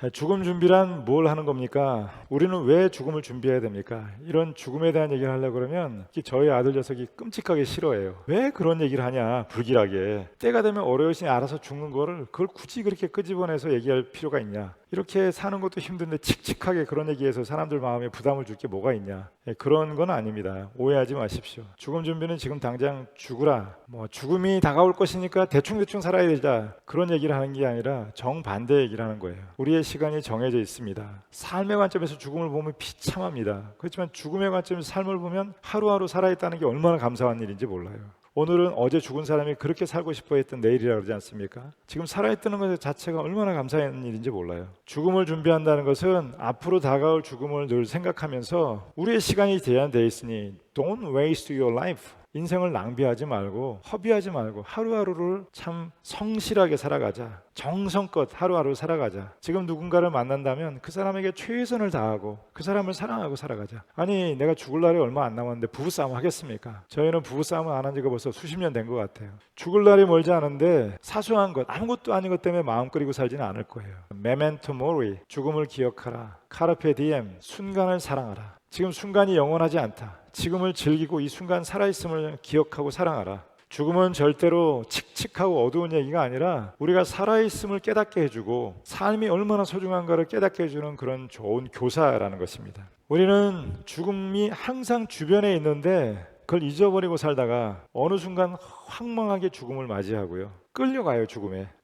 죽음 준비란 뭘 하는 겁니까? 우리는 왜 죽음을 준비해야 됩니까? 이런 죽음에 대한 얘기를 하려고 그러면 저희 아들 녀석이 끔찍하게 싫어해요. 왜 그런 얘기를 하냐, 불길하게. 때가 되면 어르신이 알아서 죽는 거를 그걸 굳이 그렇게 끄집어내서 얘기할 필요가 있냐. 이렇게 사는 것도 힘든데 칙칙하게 그런 얘기해서 사람들 마음에 부담을 줄 게 뭐가 있냐. 그런 건 아닙니다. 오해하지 마십시오. 죽음 준비는 지금 당장 죽으라, 죽음이 다가올 것이니까 대충대충 살아야 되자, 그런 얘기를 하는 게 아니라 정반대 얘기를 하는 거예요. 우리의 시간이 정해져 있습니다. 삶의 관점에서 죽음을 보면 비참합니다. 그렇지만 죽음의 관점에서 삶을 보면 하루하루 살아있다는 게 얼마나 감사한 일인지 몰라요. 오늘은 어제 죽은 사람이 그렇게 살고 싶어 했던 내일이라 그러지 않습니까? 지금 살아있다는 것 자체가 얼마나 감사한 일인지 몰라요. 죽음을 준비한다는 것은 앞으로 다가올 죽음을 늘 생각하면서 우리의 시간이 제한되어 있으니 Don't waste your life. 인생을 낭비하지 말고 허비하지 말고 하루하루를 참 성실하게 살아가자. 정성껏 하루하루 살아가자. 지금 누군가를 만난다면 그 사람에게 최선을 다하고 그 사람을 사랑하고 살아가자. 아니, 내가 죽을 날이 얼마 안 남았는데 부부싸움 하겠습니까? 저희는 부부싸움을 안 한 지가 벌써 수십 년 된 것 같아요. 죽을 날이 멀지 않은데 사소한 것, 아무것도 아닌 것 때문에 마음 끓이고 살지는 않을 거예요. 메멘토 모리, 죽음을 기억하라. 카르페 디엠, 순간을 사랑하라. 지금 순간이 영원하지 않다. 지금을 즐기고 이 순간 살아있음을 기억하고 사랑하라. 죽음은 절대로 칙칙하고 어두운 얘기가 아니라 우리가 살아있음을 깨닫게 해주고 삶이 얼마나 소중한가를 깨닫게 해주는 그런 좋은 교사라는 것입니다. 우리는 죽음이 항상 주변에 있는데 그걸 잊어버리고 살다가 어느 순간 황망하게 죽음을 맞이하고요. 끌려가요.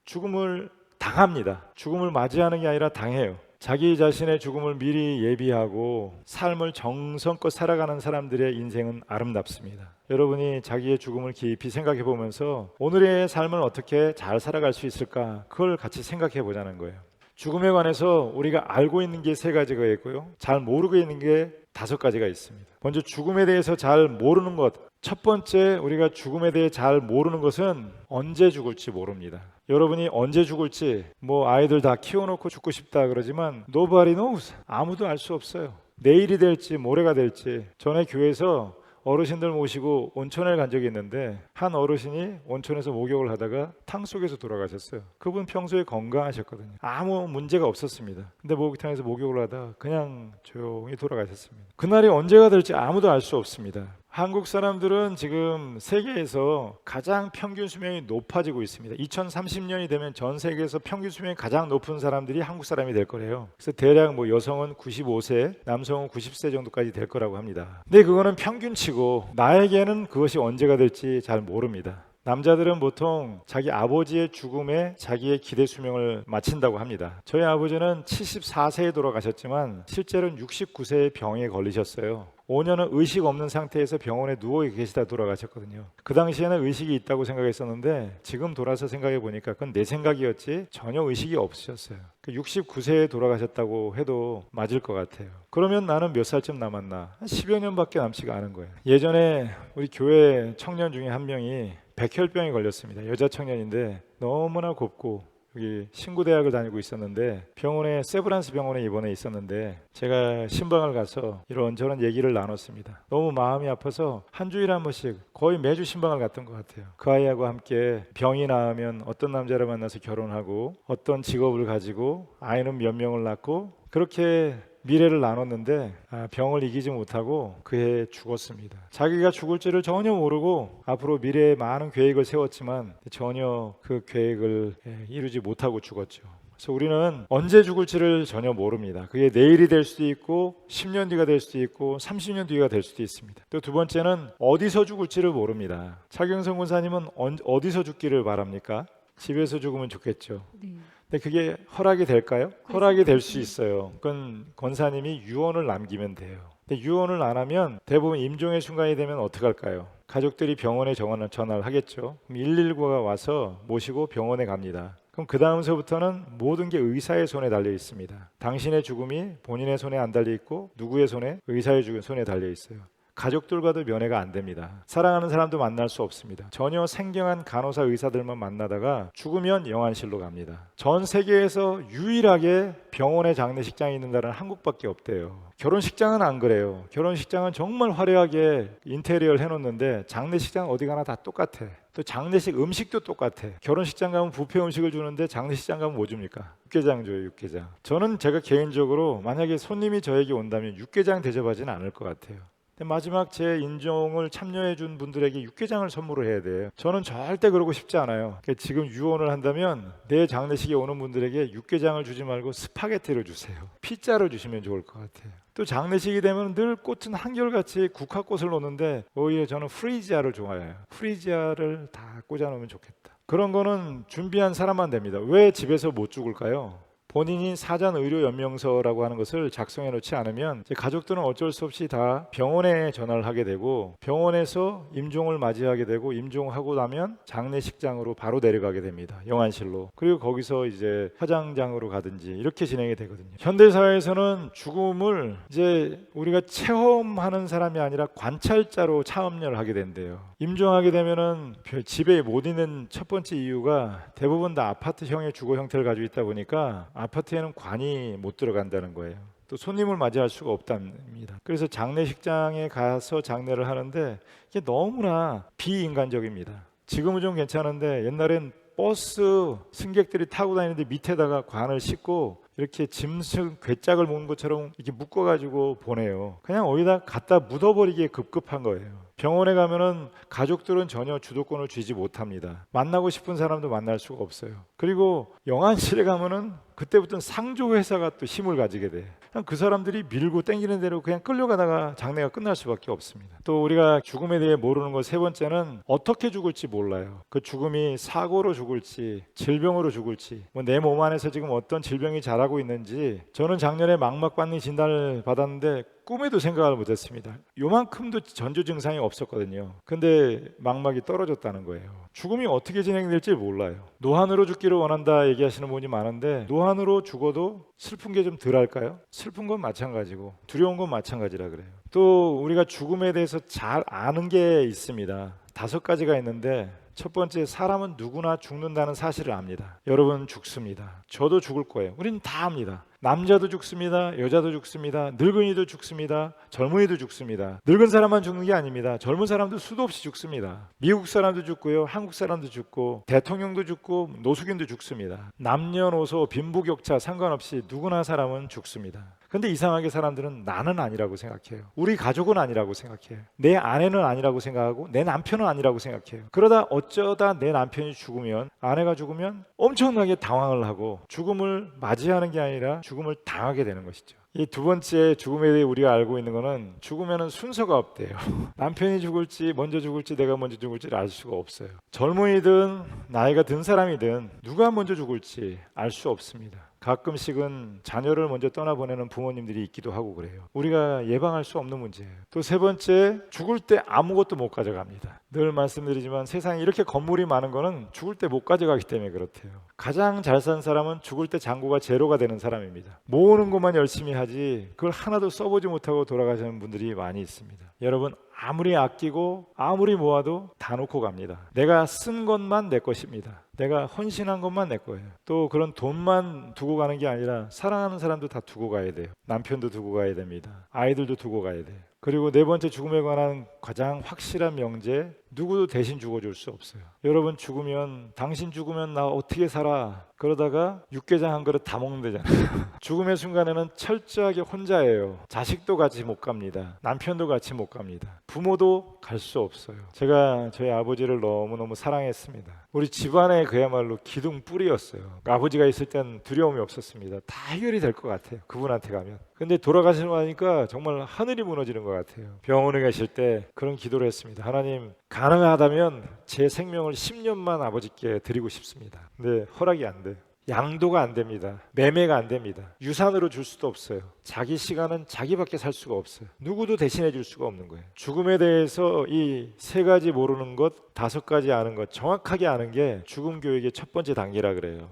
죽음을 당합니다. 죽음을 맞이하는 게 아니라 당해요. 자기 자신의 죽음을 미리 예비하고 삶을 정성껏 살아가는 사람들의 인생은 아름답습니다. 여러분이 자기의 죽음을 깊이 생각해 보면서 오늘의 삶을 어떻게 잘 살아갈 수 있을까, 그걸 같이 생각해 보자는 거예요. 죽음에 관해서 우리가 알고 있는 게 3가지가 있고요, 잘 모르고 있는 게 5가지가 있습니다. 먼저 죽음에 대해서 잘 모르는 것. 첫 번째, 우리가 죽음에 대해 잘 모르는 것은 언제 죽을지 모릅니다. 여러분이 언제 죽을지, 아이들 다 키워놓고 죽고 싶다 그러지만 Nobody knows. 아무도 알 수 없어요. 내일이 될지 모레가 될지. 전에 교회에서 어르신들 모시고 온천에 간 적이 있는데 한 어르신이 온천에서 목욕을 하다가 탕 속에서 돌아가셨어요. 그분 평소에 건강하셨거든요. 아무 문제가 없었습니다. 근데 목욕탕에서 목욕을 하다가 그냥 조용히 돌아가셨습니다. 그날이 언제가 될지 아무도 알 수 없습니다. 한국 사람들은 지금 세계에서 가장 평균 수명이 높아지고 있습니다. 2030년이 되면 전 세계에서 평균 수명이 가장 높은 사람들이 한국 사람이 될 거래요. 그래서 대략 여성은 95세, 남성은 90세 정도까지 될 거라고 합니다. 근데 그거는 평균치고 나에게는 그것이 언제가 될지 잘 모릅니다. 남자들은 보통 자기 아버지의 죽음에 자기의 기대 수명을 마친다고 합니다. 저희 아버지는 74세에 돌아가셨지만 실제로는 69세에 병에 걸리셨어요. 5년은 의식 없는 상태에서 병원에 누워 계시다 돌아가셨거든요. 그 당시에는 의식이 있다고 생각했었는데 지금 돌아서 생각해 보니까 그건 내 생각이었지 전혀 의식이 없으셨어요. 69세에 돌아가셨다고 해도 맞을 것 같아요. 그러면 나는 몇 살쯤 남았나? 한 10여 년밖에 남지가 않은 거예요. 예전에 우리 교회 청년 중에 한 명이 백혈병에 걸렸습니다. 여자 청년인데 너무나 곱고 여기 신구대학을 다니고 있었는데 병원에, 세브란스 병원에 입원해 있었는데 제가 신방을 가서 이런저런 얘기를 나눴습니다. 너무 마음이 아파서 한 주일에 한 번씩 거의 매주 신방을 갔던 것 같아요. 그 아이하고 함께 병이 나으면 어떤 남자를 만나서 결혼하고 어떤 직업을 가지고 아이는 몇 명을 낳고 그렇게 미래를 나눴는데 병을 이기지 못하고 그해 죽었습니다. 자기가 죽을지를 전혀 모르고 앞으로 미래에 많은 계획을 세웠지만 전혀 그 계획을 이루지 못하고 죽었죠. 그래서 우리는 언제 죽을지를 전혀 모릅니다. 그게 내일이 될 수도 있고 10년 뒤가 될 수도 있고 30년 뒤가 될 수도 있습니다. 또 두 번째는 어디서 죽을지를 모릅니다. 차경성 군사님은 어디서 죽기를 바랍니까? 집에서 죽으면 좋겠죠. 네. 근데 그게 허락이 될까요? 허락이 될 수 있어요. 그건 권사님이 유언을 남기면 돼요. 근데 유언을 안 하면 대부분 임종의 순간이 되면 어떡할까요? 가족들이 병원에 전화를 하겠죠. 그럼 119가 와서 모시고 병원에 갑니다. 그럼 그 다음서부터는 모든 게 의사의 손에 달려 있습니다. 당신의 죽음이 본인의 손에 안 달려 있고 누구의 손에? 의사의 손에 달려 있어요. 가족들과도 면회가 안 됩니다. 사랑하는 사람도 만날 수 없습니다. 전혀 생경한 간호사 의사들만 만나다가 죽으면 영안실로 갑니다. 전 세계에서 유일하게 병원에 장례식장이 있는 나라는 한국밖에 없대요. 결혼식장은 안 그래요. 결혼식장은 정말 화려하게 인테리어를 해놓는데 장례식장 어디 가나 다 똑같아. 또 장례식 음식도 똑같아. 결혼식장 가면 뷔페 음식을 주는데 장례식장 가면 뭐 줍니까? 육개장 줘요, 육개장. 저는 제가 개인적으로 만약에 손님이 저에게 온다면 육개장 대접하지는 않을 것 같아요. 근데 마지막 제 인종을 참여해 준 분들에게 육개장을 선물을 해야 돼요. 저는 절대 그러고 싶지 않아요. 그러니까 지금 유언을 한다면 내 장례식에 오는 분들에게 육개장을 주지 말고 스파게티를 주세요. 피자를 주시면 좋을 것 같아요. 또 장례식이 되면 늘 꽃은 한결같이 국화꽃을 놓는데 오히려 저는 프리지아를 좋아해요. 프리지아를 다 꽂아놓으면 좋겠다. 그런 거는 준비한 사람만 됩니다. 왜 집에서 못 죽을까요? 본인이 사전 의료 연명서라고 하는 것을 작성해 놓지 않으면 가족들은 어쩔 수 없이 다 병원에 전화를 하게 되고 병원에서 임종을 맞이하게 되고 임종하고 나면 장례식장으로 바로 내려가게 됩니다. 영안실로. 그리고 거기서 이제 화장장으로 가든지 이렇게 진행이 되거든요. 현대 사회에서는 죽음을 이제 우리가 체험하는 사람이 아니라 관찰자로 참여를 하게 된대요. 임종하게 되면은 집에 못 있는 첫 번째 이유가 대부분 다 아파트형의 주거 형태를 가지고 있다 보니까 아파트에는 관이 못 들어간다는 거예요. 또 손님을 맞이할 수가 없답니다. 그래서 장례식장에 가서 장례를 하는데 이게 너무나 비인간적입니다. 지금은 좀 괜찮은데 옛날엔 버스 승객들이 타고 다니는데 밑에다가 관을 싣고 이렇게 짐승 괴짝을 모은 것처럼 이렇게 묶어가지고 보내요. 그냥 어디다 갖다 묻어버리기에 급급한 거예요. 병원에 가면은 가족들은 전혀 주도권을 쥐지 못합니다. 만나고 싶은 사람도 만날 수가 없어요. 그리고 영안실에 가면은 그때부터는 상조 회사가 또 힘을 가지게 돼. 그냥 그 사람들이 밀고 땡기는 대로 그냥 끌려가다가 장례가 끝날 수밖에 없습니다. 또 우리가 죽음에 대해 모르는 것 세 번째는 어떻게 죽을지 몰라요. 그 죽음이 사고로 죽을지 질병으로 죽을지 내 몸 안에서 지금 어떤 질병이 자라고 있는지 저는 작년에 망막박리 진단을 받았는데 꿈에도 생각을 못했습니다. 요만큼도 전조 증상이 없었거든요. 근데 망막이 떨어졌다는 거예요. 죽음이 어떻게 진행될지 몰라요. 노안으로 죽기를 원한다 얘기하시는 분이 많은데 노안으로 죽어도 슬픈 게 좀 덜할까요? 슬픈 건 마찬가지고 두려운 건 마찬가지라 그래요. 또 우리가 죽음에 대해서 잘 아는 게 있습니다. 5가지가 있는데 첫 번째, 사람은 누구나 죽는다는 사실을 압니다. 여러분 죽습니다. 저도 죽을 거예요. 우리는 다 압니다. 남자도 죽습니다. 여자도 죽습니다. 늙은이도 죽습니다. 젊은이도 죽습니다. 늙은 사람만 죽는 게 아닙니다. 젊은 사람도 수도 없이 죽습니다. 미국 사람도 죽고요. 한국 사람도 죽고 대통령도 죽고 노숙인도 죽습니다. 남녀노소 빈부격차 상관없이 누구나 사람은 죽습니다. 근데 이상하게 사람들은 나는 아니라고 생각해요. 우리 가족은 아니라고 생각해요. 내 아내는 아니라고 생각하고 내 남편은 아니라고 생각해요. 그러다 어쩌다 내 남편이 죽으면 아내가 죽으면 엄청나게 당황을 하고 죽음을 맞이하는 게 아니라 죽음을 당하게 되는 것이죠. 이 두 번째 죽음에 대해 우리가 알고 있는 것은 죽으면 순서가 없대요. 남편이 죽을지 먼저 죽을지 내가 먼저 죽을지를 알 수가 없어요. 젊은이든 나이가 든 사람이든 누가 먼저 죽을지 알 수 없습니다. 가끔씩은 자녀를 먼저 떠나보내는 부모님들이 있기도 하고 그래요. 우리가 예방할 수 없는 문제예요. 또 세 번째, 죽을 때 아무것도 못 가져갑니다. 늘 말씀드리지만 세상에 이렇게 건물이 많은 거는 죽을 때 못 가져가기 때문에 그렇대요. 가장 잘 산 사람은 죽을 때 잔고가 제로가 되는 사람입니다. 모으는 것만 열심히 하지 그걸 하나도 써보지 못하고 돌아가시는 분들이 많이 있습니다. 여러분 아무리 아끼고 아무리 모아도 다 놓고 갑니다. 내가 쓴 것만 내 것입니다. 내가 헌신한 것만 내 거예요. 또 그런 돈만 두고 가는 게 아니라 사랑하는 사람도 다 두고 가야 돼요. 남편도 두고 가야 됩니다. 아이들도 두고 가야 돼요. 그리고 네 번째 죽음에 관한 가장 확실한 명제, 누구도 대신 죽어줄 수 없어요. 여러분 죽으면 당신 죽으면 나 어떻게 살아? 그러다가 육개장 한 그릇 다 먹는 데잖아요. 죽음의 순간에는 철저하게 혼자예요. 자식도 같이 못 갑니다. 남편도 같이 못 갑니다. 부모도 갈 수 없어요. 제가 저희 아버지를 너무너무 사랑했습니다. 우리 집안에 그야말로 기둥 뿌리였어요. 아버지가 있을 땐 두려움이 없었습니다. 다 해결이 될 것 같아요. 그분한테 가면. 근데 돌아가시고 나니까 정말 하늘이 무너지는 것 같아요. 병원에 가실 때 그런 기도를 했습니다. 하나님, 가능하다면 제 생명을 10년만 아버지께 드리고 싶습니다. 근데 허락이 안 돼요. 양도가 안 됩니다. 매매가 안 됩니다. 유산으로 줄 수도 없어요. 자기 시간은 자기밖에 살 수가 없어요. 누구도 대신해 줄 수가 없는 거예요. 죽음에 대해서 이 3가지 모르는 것, 5가지 아는 것, 정확하게 아는 게 죽음 교육의 첫 번째 단계라 그래요.